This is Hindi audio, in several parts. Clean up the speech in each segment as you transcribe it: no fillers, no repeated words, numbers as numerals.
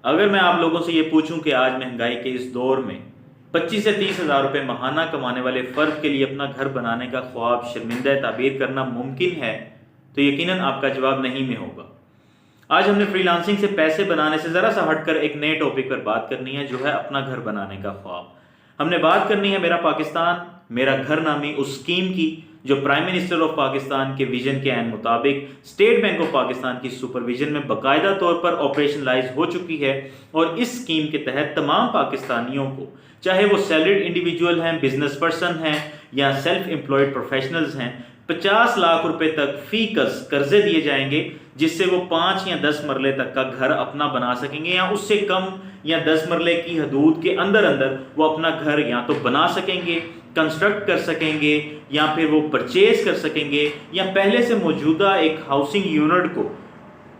अगर मैं आप लोगों से ये पूछूं कि आज महंगाई के इस दौर में 25 से 30 हज़ार रुपये माहाना कमाने वाले फ़र्द के लिए अपना घर बनाने का ख्वाब शर्मिंदा ताबीर करना मुमकिन है, तो यकीनन आपका जवाब नहीं में होगा। आज हमने फ्रीलांसिंग से पैसे बनाने से ज़रा सा हटकर एक नए टॉपिक पर बात करनी है, जो है अपना घर बनाने का ख्वाब। हमने बात करनी है मेरा पाकिस्तान मेरा घर नामी उस स्कीम की, जो प्राइम मिनिस्टर ऑफ पाकिस्तान के विजन के ऐन मुताबिक स्टेट बैंक ऑफ पाकिस्तान की सुपरविजन में बाकायदा तौर पर ऑपरेशनलाइज हो चुकी है। और इस स्कीम के तहत तमाम पाकिस्तानियों को, चाहे वो सैलरीड इंडिविजुअल हैं, बिजनेस पर्सन हैं या सेल्फ एम्प्लॉयड प्रोफेशनल्स हैं, 50 लाख रुपए तक फी कर्जे दिए जाएंगे, जिससे वो 5 या 10 मरले तक का घर अपना बना सकेंगे, या उससे कम या 10 मरले की हदूद के अंदर अंदर वो अपना घर या तो बना सकेंगे, कंस्ट्रक्ट कर सकेंगे, या फिर वो परचेज कर सकेंगे, या पहले से मौजूदा एक हाउसिंग यूनिट को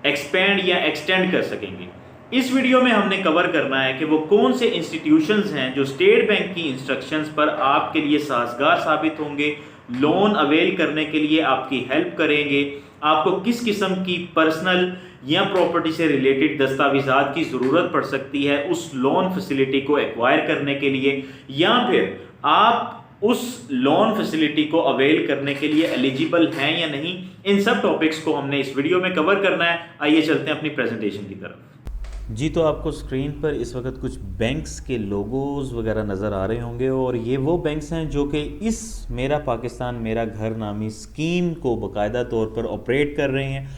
एक्सपेंड या एक्सटेंड कर सकेंगे। इस वीडियो में हमने कवर करना है कि वो कौन से इंस्टीट्यूशंस हैं जो स्टेट बैंक की इंस्ट्रक्शंस पर आपके लिए साजगार साबित होंगे, लोन अवेल करने के लिए आपकी हेल्प करेंगे, आपको किस किस्म की पर्सनल या प्रॉपर्टी से रिलेटेड दस्तावेजात की ज़रूरत पड़ सकती है उस लोन फैसिलिटी को एक्वायर करने के लिए, या फिर आप उस लोन फैसिलिटी को अवेल करने के लिए एलिजिबल हैं या नहीं। इन सब टॉपिक्स को हमने इस वीडियो में कवर करना है। आइए चलते हैं अपनी प्रेजेंटेशन की तरफ। जी, तो आपको स्क्रीन पर इस वक्त कुछ बैंक्स के लोगोज़ वगैरह नज़र आ रहे होंगे, और ये वो बैंक्स हैं जो कि इस मेरा पाकिस्तान मेरा घर नामी स्कीम को बाकायदा तौर पर ऑपरेट कर रहे हैं।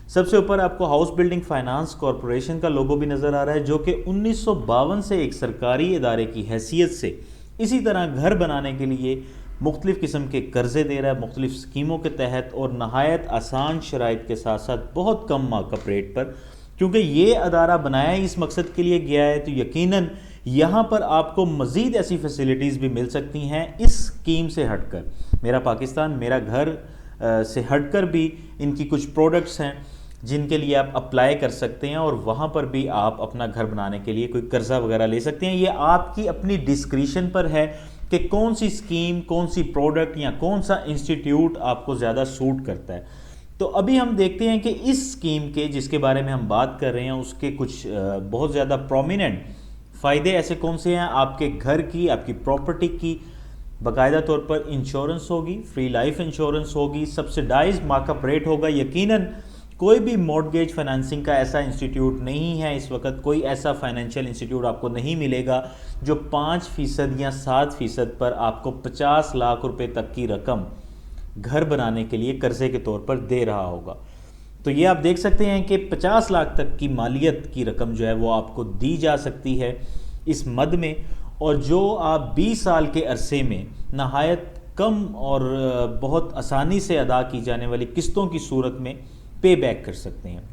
सबसे ऊपर आपको हाउस बिल्डिंग फाइनेंस कॉरपोरेशन का लोगो भी नज़र आ रहा है, जो कि 1952 से एक सरकारी इदारे की हैसियत से इसी तरह घर बनाने के लिए मुख्तलिफ़ किस्म के कर्ज़े दे रहा है, मुख्तलिफ़ स्कीमों के तहत, और नहायत आसान शराइत के साथ साथ बहुत कम मार्कअप रेट पर। क्योंकि ये अदारा बनाया ही इस मकसद के लिए गया है, तो यकीनन यहाँ पर आपको मज़ीद ऐसी फैसिलिटीज़ भी मिल सकती हैं इस स्कीम से हटकर। मेरा पाकिस्तान मेरा घर से हटकर भी इनकी कुछ प्रोडक्ट्स हैं जिनके लिए आप अप्लाई कर सकते हैं, और वहाँ पर भी आप अपना घर बनाने के लिए कोई कर्ज़ा वगैरह ले सकते हैं। ये आपकी अपनी डिस्क्रिशन पर है कि कौन सी स्कीम, कौन सी प्रोडक्ट या कौन सा इंस्टीट्यूट आपको ज़्यादा सूट करता है। तो अभी हम देखते हैं कि इस स्कीम के जिसके बारे में हम बात कर रहे हैं उसके कुछ बहुत ज़्यादा प्रोमिनेंट फ़ायदे ऐसे कौन से हैं। आपके घर की, आपकी प्रॉपर्टी की बाकायदा तौर पर इंश्योरेंस होगी, फ्री लाइफ इंश्योरेंस होगी, सब्सिडाइज्ड मार्कअप रेट होगा। यकीनन कोई भी मॉर्गेज फाइनेंसिंग का ऐसा इंस्टीट्यूट नहीं है इस वक्त, कोई ऐसा फाइनेंशियल इंस्टीट्यूट आपको नहीं मिलेगा जो 5% या 7% पर आपको 50 लाख रुपए तक की रकम घर बनाने के लिए कर्जे के तौर पर दे रहा होगा। तो ये आप देख सकते हैं कि 50 लाख तक की मालियत की रकम जो है वो आपको दी जा सकती है इस मद में, और जो आप 20 साल के अरसे में नहायत कम और बहुत आसानी से अदा की जाने वाली किस्तों की सूरत में पे बैक कर सकते हैं।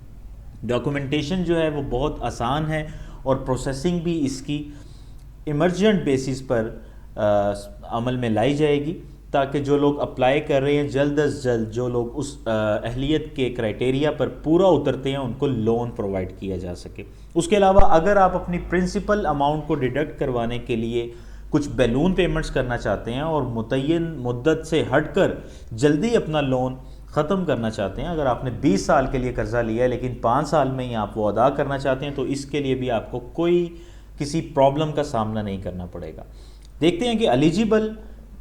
डॉक्यूमेंटेशन जो है वो बहुत आसान है, और प्रोसेसिंग भी इसकी इमरजेंट बेसिस पर अमल में लाई जाएगी, ताकि जो लोग अप्लाई कर रहे हैं जल्द अज जल्द, जो लोग उस अहलियत के क्राइटेरिया पर पूरा उतरते हैं, उनको लोन प्रोवाइड किया जा सके। उसके अलावा अगर आप अपनी प्रिंसिपल अमाउंट को डिडक्ट करवाने के लिए कुछ बैलून पेमेंट्स करना चाहते हैं और मुतय्यन मुद्दत से हटकर जल्दी अपना लोन ख़त्म करना चाहते हैं, अगर आपने 20 साल के लिए कर्ज़ा लिया है लेकिन 5 साल में ही आप वो अदा करना चाहते हैं, तो इसके लिए भी आपको कोई किसी प्रॉब्लम का सामना नहीं करना पड़ेगा। देखते हैं कि एलिजिबल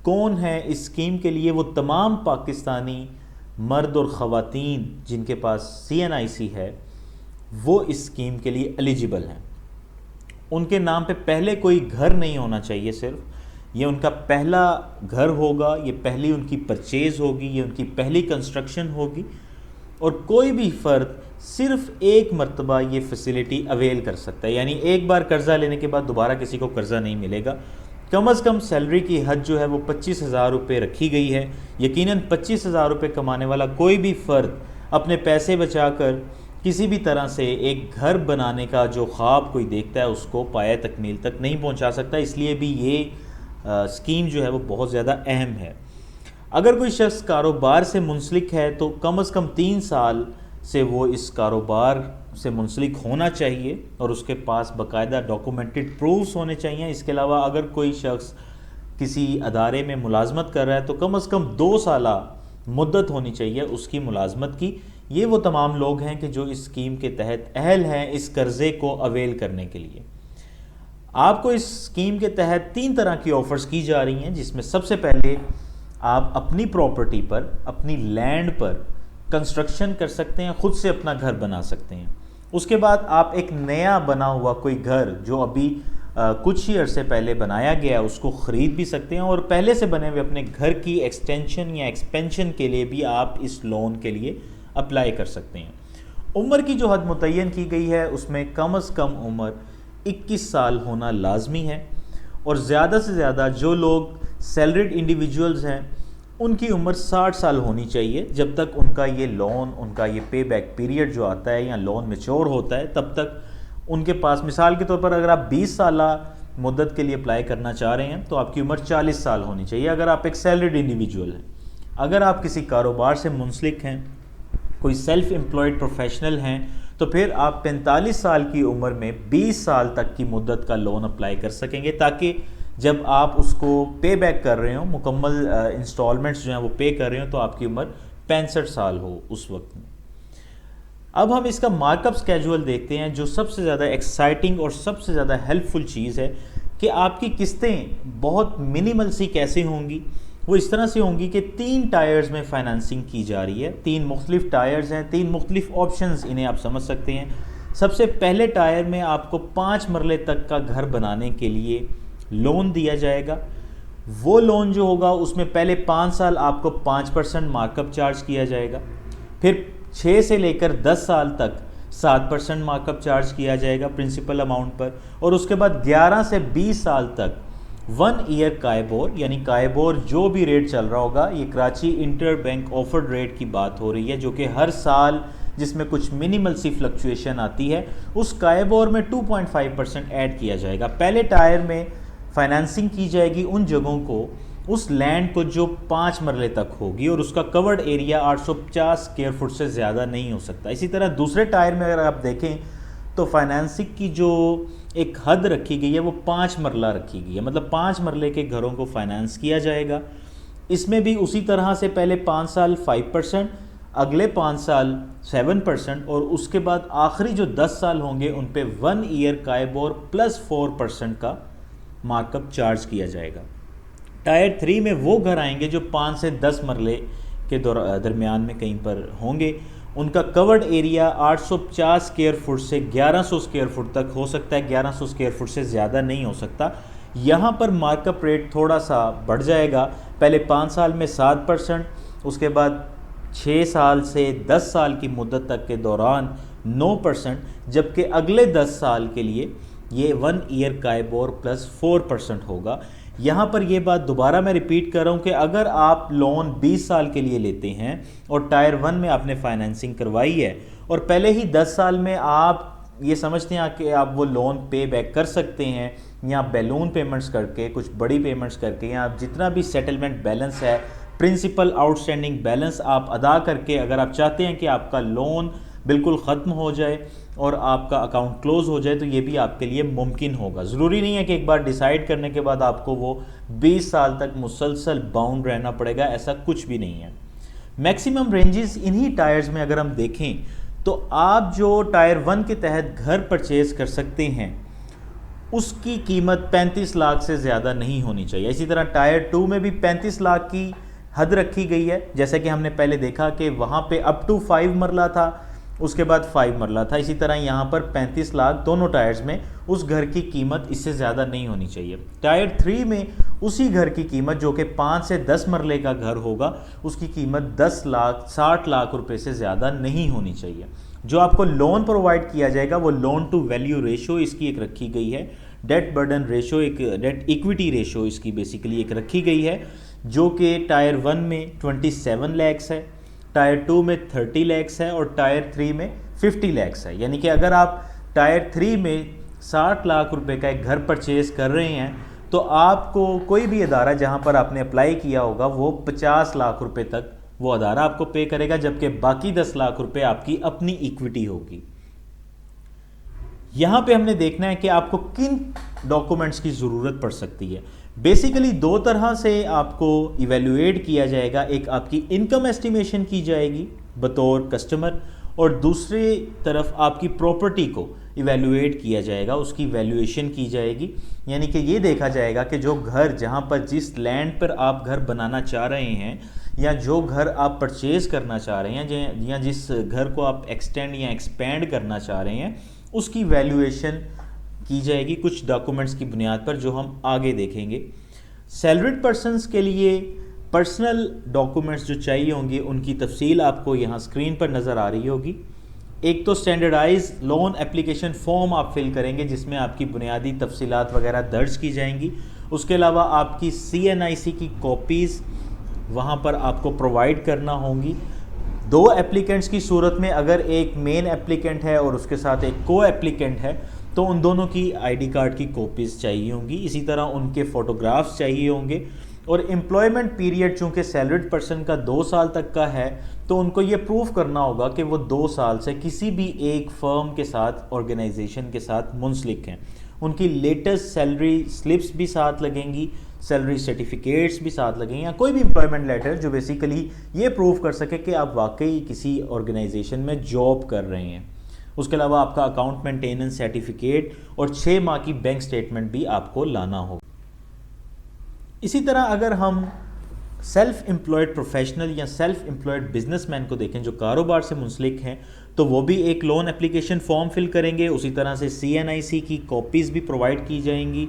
कौन है इस स्कीम के लिए। वो तमाम पाकिस्तानी मर्द और ख़वातीन जिनके पास CNIC है वो इस स्कीम के लिए एलिजिबल हैं। उनके नाम पे पहले कोई घर नहीं होना चाहिए, सिर्फ ये उनका पहला घर होगा, ये पहली उनकी परचेज़ होगी, ये उनकी पहली कंस्ट्रक्शन होगी, और कोई भी फ़र्द सिर्फ एक मरतबा ये फैसिलिटी अवेल कर सकता है। यानी एक बार कर्ज़ा लेने के बाद दोबारा किसी को कर्ज़ा नहीं मिलेगा। कम अज़ कम सैलरी की हद जो है वो 25,000 रुपये रखी गई है। यकीनन 25,000 रुपये कमाने वाला कोई भी फ़र्द अपने पैसे बचाकर किसी भी तरह से एक घर बनाने का जो ख्वाब कोई देखता है उसको पाया तकमील तक नहीं पहुंचा सकता। इसलिए भी ये स्कीम जो है वो बहुत ज़्यादा अहम है। अगर कोई शख्स कारोबार से मुंसलिक है तो कम अज़ कम 3 साल से वो इस कारोबार से मुंसलिक होना चाहिए, और उसके पास बाकायदा डॉक्यूमेंटेड प्रूफ्स होने चाहिए। इसके अलावा अगर कोई शख्स किसी अदारे में मुलाजमत कर रहा है तो कम अज़ कम 2 साल मुद्दत होनी चाहिए उसकी मुलाजमत की। ये वो तमाम लोग हैं कि जो इस स्कीम के तहत अहल हैं इस कर्ज़े को अवेल करने के लिए। आपको इस स्कीम के तहत 3 तरह की ऑफ़र्स की जा रही हैं, जिसमें सबसे पहले आप अपनी प्रॉपर्टी पर, अपनी लैंड पर कंस्ट्रक्शन कर सकते हैं, ख़ुद से अपना घर बना सकते हैं। उसके बाद आप एक नया बना हुआ कोई घर जो अभी कुछ ही अरसे पहले बनाया गया है उसको ख़रीद भी सकते हैं, और पहले से बने हुए अपने घर की एक्सटेंशन या एक्सपेंशन के लिए भी आप इस लोन के लिए अप्लाई कर सकते हैं। उम्र की जो हद मुतय्यन की गई है उसमें कम से कम उम्र 21 साल होना लाजमी है, और ज़्यादा से ज़्यादा जो लोग सैलरीड इंडिविजुअल्स हैं उनकी उम्र 60 साल होनी चाहिए। जब तक उनका ये लोन, उनका ये पे बैक पीरियड जो आता है या लोन मैच्योर होता है, तब तक उनके पास, मिसाल के तौर पर अगर आप 20 साल मुद्दत के लिए अप्लाई करना चाह रहे हैं तो आपकी उम्र 40 साल होनी चाहिए अगर आप एक सैलरीड इंडिविजुअल हैं। अगर आप किसी कारोबार से मुंसलिक हैं, कोई सेल्फ एम्प्लॉयड प्रोफेशनल हैं, तो फिर आप 45 साल की उम्र में 20 साल तक की मुद्दत का लोन अप्लाई कर सकेंगे, ताकि जब आप उसको पे बैक कर रहे हो, मुकम्मल इंस्टॉलमेंट्स जो हैं वो पे कर रहे हो, तो आपकी उम्र 65 साल हो उस वक्त में। अब हम इसका मार्कअप स्केड्यूल देखते हैं, जो सबसे ज़्यादा एक्साइटिंग और सबसे ज़्यादा हेल्पफुल चीज़ है कि आपकी किस्तें बहुत मिनिमल सी कैसे होंगी। वो इस तरह से होंगी कि 3 टायर्स में फाइनेंसिंग की जा रही है। 3 मुख्तलिफ टायर्स हैं, 3 मुख्तलिफ ऑप्शंस इन्हें आप समझ सकते हैं। सबसे पहले टायर में आपको 5 मरले तक का घर बनाने के लिए लोन दिया जाएगा। वो लोन जो होगा उसमें पहले 5 साल आपको 5% मार्कअप चार्ज किया जाएगा, फिर 6 से लेकर 10 साल तक 7% मार्कअप चार्ज किया जाएगा प्रिंसिपल अमाउंट पर, और उसके बाद 11 से 20 साल तक 1 ईयर कायबोर, यानी कायबोर जो भी रेट चल रहा होगा, ये Karachi inter bank offered rate की बात हो रही है, जो कि हर साल जिसमें कुछ मिनिमल सी फ्लक्चुएशन आती है, उस कायबोर में 2.5% ऐड किया जाएगा। पहले टायर में फाइनेंसिंग की जाएगी उन जगहों को, उस लैंड को जो 5 मरले तक होगी, और उसका कवर्ड एरिया 850 स्क्वायर फुट से ज़्यादा नहीं हो सकता। इसी तरह दूसरे टायर में अगर आप देखें तो फाइनेंसिंग की जो एक हद रखी गई है वो 5 मरला रखी गई है, मतलब 5 मरले के घरों को फाइनेंस किया जाएगा। इसमें भी उसी तरह से पहले 5 साल 5%, अगले 5 साल 7%, और उसके बाद आखिरी जो 10 साल होंगे उन पे 1 ईयर कायबोर प्लस 4% का मार्कअप चार्ज किया जाएगा। टायर 3 में वो घर आएंगे जो 5 से 10 मरले के दरमियान में कहीं पर होंगे। उनका कवर्ड एरिया 850 स्क्वायर फुट से 1100 स्क्वायर फुट तक हो सकता है, 1100 स्क्वायर फुट से ज़्यादा नहीं हो सकता। यहाँ पर मार्कअप रेट थोड़ा सा बढ़ जाएगा, पहले 5 साल में 7%, उसके बाद 6 साल से 10 साल की मुद्दत तक के दौरान 9%, जबकि अगले 10 साल के लिए ये 1 ईयर कायबोर प्लस 4% होगा। यहाँ पर ये बात दोबारा मैं रिपीट कर रहा हूँ कि अगर आप लोन 20 साल के लिए लेते हैं और टायर 1 में आपने फाइनेंसिंग करवाई है, और पहले ही 10 साल में आप ये समझते हैं कि आप वो लोन पे बैक कर सकते हैं, या बैलून पेमेंट्स करके, कुछ बड़ी पेमेंट्स करके, या आप जितना भी सेटलमेंट बैलेंस है, प्रिंसिपल आउटस्टैंडिंग बैलेंस आप अदा करके, अगर आप चाहते हैं कि आपका लोन बिल्कुल ख़त्म हो जाए और आपका अकाउंट क्लोज़ हो जाए, तो ये भी आपके लिए मुमकिन होगा। ज़रूरी नहीं है कि एक बार डिसाइड करने के बाद आपको वो 20 साल तक मुसलसल बाउंड रहना पड़ेगा, ऐसा कुछ भी नहीं है। मैक्सिमम रेंजेस इन्हीं टायर्स में अगर हम देखें तो आप जो टायर 1 के तहत घर परचेज़ कर सकते हैं उसकी कीमत 35 लाख से ज़्यादा नहीं होनी चाहिए। इसी तरह टायर 2 में भी 35 लाख की हद रखी गई है, जैसे कि हमने पहले देखा कि वहाँ पे अप टू 5 मरला था, उसके बाद 5 मरला था। इसी तरह यहाँ पर 35 लाख दोनों टायर्स में, उस घर की कीमत इससे ज़्यादा नहीं होनी चाहिए। टायर 3 में उसी घर की कीमत जो कि 5 से 10 मरले का घर होगा, उसकी कीमत 10 लाख 60 लाख रुपए से ज़्यादा नहीं होनी चाहिए। जो आपको लोन प्रोवाइड किया जाएगा वो लोन टू वैल्यू रेशो इसकी एक रखी गई है, डेट बर्डन रेशो, एक डेट इक्विटी रेशो इसकी बेसिकली एक रखी गई है, जो कि टायर 1 में 27 लैक्स है, टायर 2 में 30 लैक्स है, और टायर 3 में 50 लैक्स है। यानी कि अगर आप टायर 3 में 60 लाख रुपए का एक घर परचेज़ कर रहे हैं तो आपको कोई भी अदारा जहां पर आपने अप्लाई किया होगा वो 50 लाख रुपए तक वो अदारा आपको पे करेगा, जबकि बाकी 10 लाख रुपए आपकी अपनी इक्विटी होगी। यहाँ पे हमने देखना है कि आपको किन डॉक्यूमेंट्स की ज़रूरत पड़ सकती है। बेसिकली 2 तरह से आपको इवेल्युएट किया जाएगा। एक आपकी इनकम एस्टिमेशन की जाएगी बतौर कस्टमर, और दूसरी तरफ आपकी प्रॉपर्टी को इवैल्यूएट किया जाएगा, उसकी वैल्यूएशन की जाएगी। यानी कि ये देखा जाएगा कि जो घर, जहाँ पर, जिस लैंड पर आप घर बनाना चाह रहे हैं या जो घर आप परचेज़ करना चाह रहे हैं या जिस घर को आप एक्सटेंड या एक्सपेंड करना चाह रहे हैं, उसकी वैल्यूएशन की जाएगी कुछ डॉक्यूमेंट्स की बुनियाद पर, जो हम आगे देखेंगे। सैलरीड पर्सनस के लिए पर्सनल डॉक्यूमेंट्स जो चाहिए होंगे उनकी तफसील आपको यहाँ स्क्रीन पर नज़र आ रही होगी। एक तो स्टैंडर्डाइज लोन एप्लीकेशन फॉर्म आप फिल करेंगे जिसमें आपकी बुनियादी तफसीलात वगैरह दर्ज की जाएंगी। उसके अलावा आपकी CNIC की कॉपीज़ वहाँ पर आपको प्रोवाइड करना होंगी। 2 एप्लीकेंट्स की सूरत में अगर एक मेन एप्लीकेंट है और उसके साथ एक को एप्लीकेंट है तो उन दोनों की ID कार्ड की कॉपीज़ चाहिए होंगी। इसी तरह उनके फ़ोटोग्राफ्स चाहिए होंगे। और एम्प्लॉयमेंट पीरियड चूँकि सैलरीड पर्सन का 2 साल तक का है तो उनको ये प्रूव करना होगा कि वो 2 साल से किसी भी एक फर्म के साथ, ऑर्गेनाइजेशन के साथ मुंसलिक हैं। उनकी लेटेस्ट सैलरी स्लिप्स भी साथ लगेंगी, सैलरी सर्टिफिकेट्स भी साथ लगेंगे, या कोई भी एम्प्लॉयमेंट लेटर जो बेसिकली ये प्रूव कर सके कि आप वाकई किसी ऑर्गेनाइजेशन में जॉब कर रहे हैं। उसके अलावा आपका अकाउंट मेंटेनेंस सर्टिफिकेट और 6 माह की बैंक स्टेटमेंट भी आपको लाना होगा। इसी तरह अगर हम सेल्फ एम्प्लॉयड प्रोफेशनल या सेल्फ एम्प्लॉयड बिजनेसमैन को देखें जो कारोबार से मुंसलिक हैं, तो वो भी एक लोन एप्लीकेशन फॉर्म फिल करेंगे। उसी तरह से CNIC की कॉपीज़ भी प्रोवाइड की जाएंगी,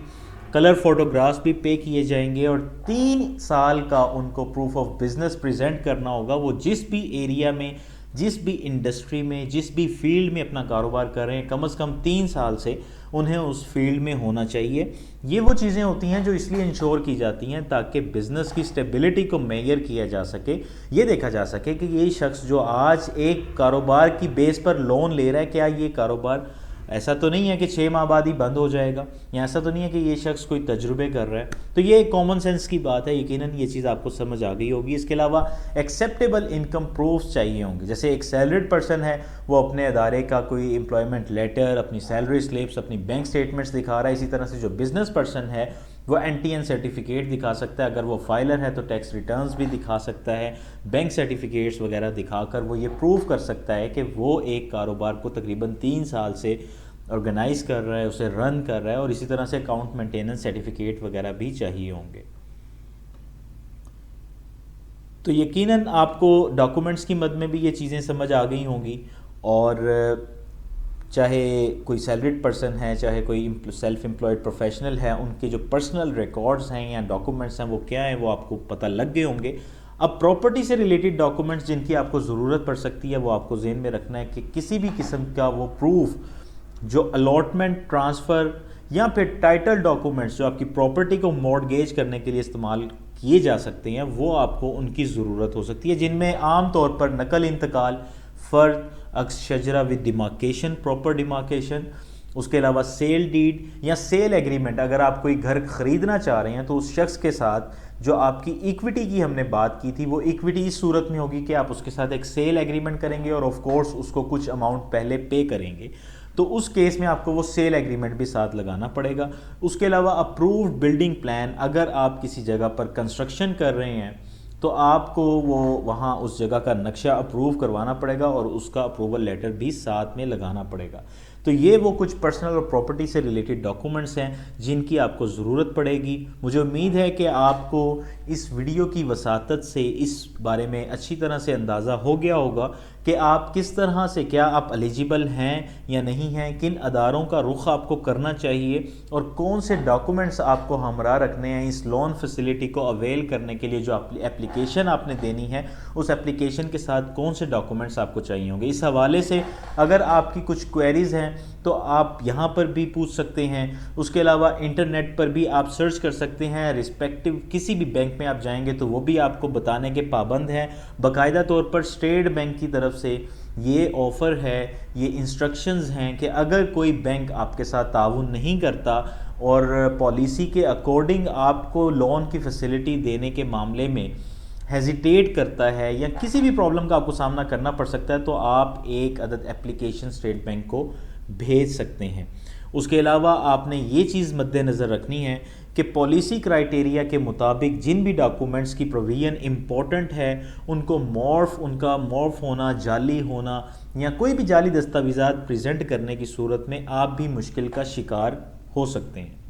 कलर फोटोग्राफ्स भी पे किए जाएंगे और 3 साल का उनको प्रूफ ऑफ बिजनेस प्रेजेंट करना होगा। वो जिस भी एरिया में, जिस भी इंडस्ट्री में, जिस भी फील्ड में अपना कारोबार कर रहे हैं, कम से कम 3 साल से उन्हें उस फील्ड में होना चाहिए। ये वो चीज़ें होती हैं जो इसलिए इंश्योर की जाती हैं ताकि बिज़नेस की स्टेबिलिटी को मेजर किया जा सके। ये देखा जा सके कि ये शख्स जो आज एक कारोबार की बेस पर लोन ले रहा है, क्या ये कारोबार ऐसा तो नहीं है कि 6 माह बाद ही बंद हो जाएगा, या ऐसा तो नहीं है कि ये शख्स कोई तजुर्बे कर रहा है। तो ये एक कॉमन सेंस की बात है, यकीनन ये चीज़ आपको समझ आ गई होगी। इसके अलावा एक्सेप्टेबल इनकम प्रूफ्स चाहिए होंगे। जैसे एक सैलरीड पर्सन है, वो अपने अदारे का कोई एम्प्लॉयमेंट लेटर, अपनी सैलरी स्लिप्स, अपनी बैंक स्टेटमेंट्स दिखा रहा है। इसी तरह से जो बिज़नेस पर्सन है वो NTN सर्टिफिकेट दिखा सकता है, अगर वो फाइलर है तो टैक्स रिटर्न्स भी दिखा सकता है, बैंक सर्टिफिकेट्स वगैरह दिखाकर वो ये प्रूव कर सकता है कि वो एक कारोबार को तकरीबन 3 साल से ऑर्गेनाइज कर रहा है, उसे रन कर रहा है। और इसी तरह से अकाउंट मेंटेनेंस सर्टिफिकेट वगैरह भी चाहिए होंगे। तो यकीनन आपको डॉक्यूमेंट्स की मद में भी ये चीज़ें समझ आ गई होंगी। और चाहे कोई सैलरीड पर्सन है, चाहे कोई सेल्फ एम्प्लॉयड प्रोफेशनल है, उनके जो पर्सनल रिकॉर्ड्स हैं या डॉक्यूमेंट्स हैं वो क्या हैं, वो आपको पता लग गए होंगे। अब प्रॉपर्टी से रिलेटेड डॉक्यूमेंट्स जिनकी आपको ज़रूरत पड़ सकती है वो आपको ज़हन में रखना है कि किसी भी किस्म का वो प्रूफ जो अलॉटमेंट, ट्रांसफ़र या फिर टाइटल डॉक्यूमेंट्स जो आपकी प्रॉपर्टी को मॉर्टगेज करने के लिए इस्तेमाल किए जा सकते हैं, वो आपको उनकी ज़रूरत हो सकती है, जिनमें आम तौर पर नकल इंतकाल, फ़र्द, अक्स शजरा विद डिमार्केशन, प्रॉपर डिमार्केशन, उसके अलावा सेल डीड या सेल एग्रीमेंट। अगर आप कोई घर ख़रीदना चाह रहे हैं तो उस शख्स के साथ जो आपकी इक्विटी की हमने बात की थी, वो इक्विटी इस सूरत में होगी कि आप उसके साथ एक सेल एग्रीमेंट करेंगे और ऑफ कोर्स उसको कुछ अमाउंट पहले पे करेंगे, तो उस केस में आपको वो सेल एग्रीमेंट भी साथ लगाना पड़ेगा। उसके अलावा अप्रूव्ड बिल्डिंग प्लान, अगर आप किसी जगह पर कंस्ट्रक्शन कर रहे हैं तो आपको वो वहाँ उस जगह का नक्शा अप्रूव करवाना पड़ेगा और उसका अप्रूवल लेटर भी साथ में लगाना पड़ेगा। तो ये वो कुछ पर्सनल और प्रॉपर्टी से रिलेटेड डॉक्यूमेंट्स हैं जिनकी आपको ज़रूरत पड़ेगी। मुझे उम्मीद है कि आपको इस वीडियो की वसातत से इस बारे में अच्छी तरह से अंदाज़ा हो गया होगा कि आप किस तरह से, क्या आप एलिजिबल हैं या नहीं हैं, किन अदारों का रुख आपको करना चाहिए और कौन से डॉक्यूमेंट्स आपको हमरा रखने हैं इस लोन फैसिलिटी को अवेल करने के लिए। जो एप्लीकेशन आपने देनी है उस एप्लीकेशन के साथ कौन से डॉक्यूमेंट्स आपको चाहिए होंगे। इस हवाले से अगर आपकी कुछ क्वेरीज़ हैं तो आप यहाँ पर भी पूछ सकते हैं। उसके अलावा इंटरनेट पर भी आप सर्च कर सकते हैं, रिस्पेक्टिव किसी भी बैंक में आप जाएंगे तो वो भी आपको बताने के पाबंद हैं। बाकायदा तौर पर स्टेट बैंक की तरफ से ये ऑफ़र है, ये इंस्ट्रक्शंस हैं कि अगर कोई बैंक आपके साथ ताउन नहीं करता और पॉलिसी के अकॉर्डिंग आपको लोन की फैसिलिटी देने के मामले में हेजिटेट करता है या किसी भी प्रॉब्लम का आपको सामना करना पड़ सकता है, तो आप एक अदद एप्लीकेशन स्टेट बैंक को भेज सकते हैं। उसके अलावा आपने ये चीज़ मद्देनज़र रखनी है कि पॉलिसी क्राइटेरिया के मुताबिक जिन भी डॉक्यूमेंट्स की प्रोविजन इम्पॉर्टेंट है उनका मॉर्फ होना, जाली होना या कोई भी जाली दस्तावेज़ात प्रेजेंट करने की सूरत में आप भी मुश्किल का शिकार हो सकते हैं।